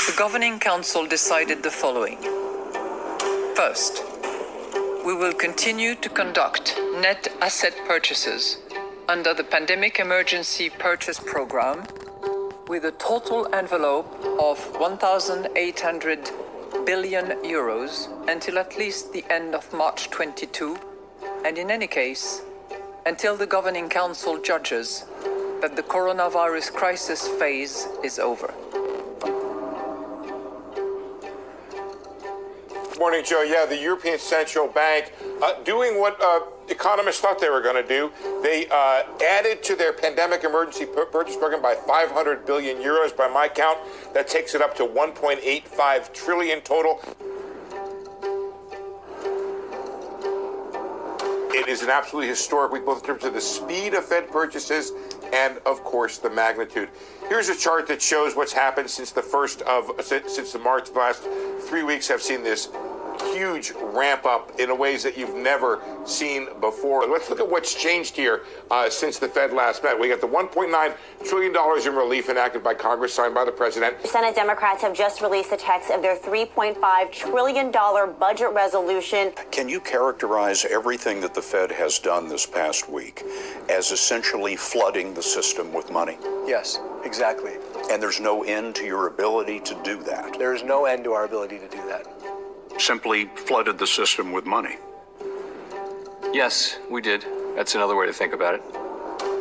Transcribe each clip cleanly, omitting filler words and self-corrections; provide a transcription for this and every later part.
The Governing Council decided the following. First, we will continue to conduct net asset purchases under the Pandemic Emergency Purchase Program with a total envelope of 1,800 billion euros until at least the end of March 22, and in any case, until the Governing Council judges that the coronavirus crisis phase is over. Morning, Joe. Yeah, the European Central Bank doing what economists thought they were going to do. They added to their pandemic emergency purchase program by 500 billion euros. By my count, that takes it up to 1.85 trillion total. It is an absolutely historic week, both in terms of the speed of Fed purchases and, of course, the magnitude. Here's a chart that shows what's happened since the March. The last 3 weeks have seen this huge ramp up in ways that you've never seen before. Let's look at what's changed here since the Fed last met. We got the $1.9 trillion in relief enacted by Congress, signed by the president. Senate Democrats have just released the text of their $3.5 trillion budget resolution. Can you characterize everything that the Fed has done this past week as essentially flooding the system with money? Yes, exactly. And there's no end to your ability to do that? There is no end to our ability to do that. Simply flooded the system with money? Yes, we did. That's another way to think about it.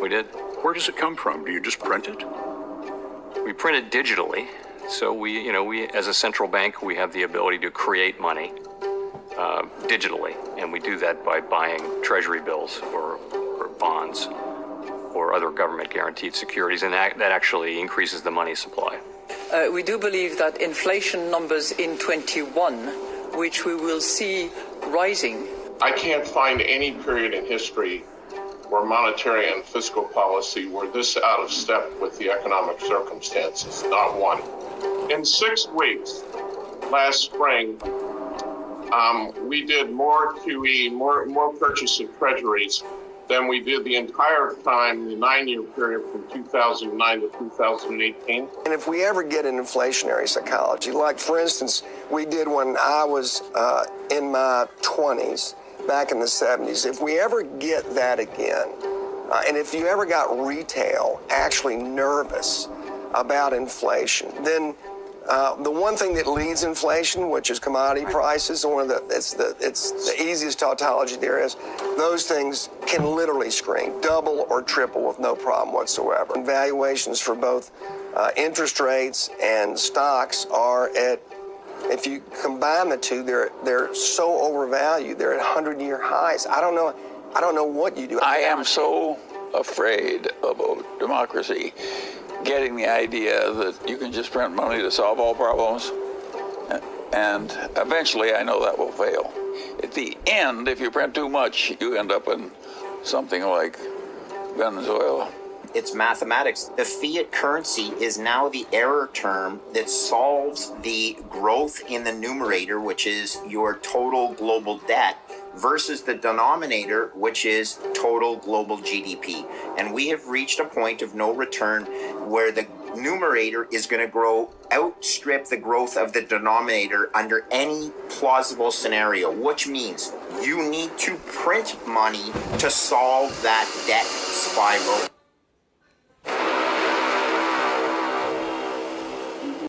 We did. Where does it come from? Do you just print it? We print it digitally. So we, as a central bank, we have the ability to create money digitally. And we do that by buying treasury bills or bonds or other government guaranteed securities. And that actually increases the money supply. We do believe that inflation numbers in 21, which we will see rising. I can't find any period in history where monetary and fiscal policy were this out of step with the economic circumstances, not one. In 6 weeks, last spring, we did more QE, more purchase of treasuries than we did the entire time, the 9-year period from 2009 to 2018. And if we ever get an inflationary psychology, like for instance, we did when I was in my 20s, back in the 70s, if we ever get that again, and if you ever got retail actually nervous about inflation, then the one thing that leads inflation, which is commodity prices, it's the easiest tautology there is. Those things can literally scream double or triple with no problem whatsoever. And valuations for both interest rates and stocks are at, if you combine the two, they're so overvalued. They're at 100-year highs. I don't know what you do. I am so afraid about democracy getting the idea that you can just print money to solve all problems. And eventually I know that will fail. At the end, if you print too much, you end up in something like Venezuela. It's mathematics. The fiat currency is now the error term that solves the growth in the numerator, which is your total global debt, versus the denominator, which is total global GDP. And we have reached a point of no return where the numerator is going to outstrip the growth of the denominator under any plausible scenario, which means you need to print money to solve that debt spiral.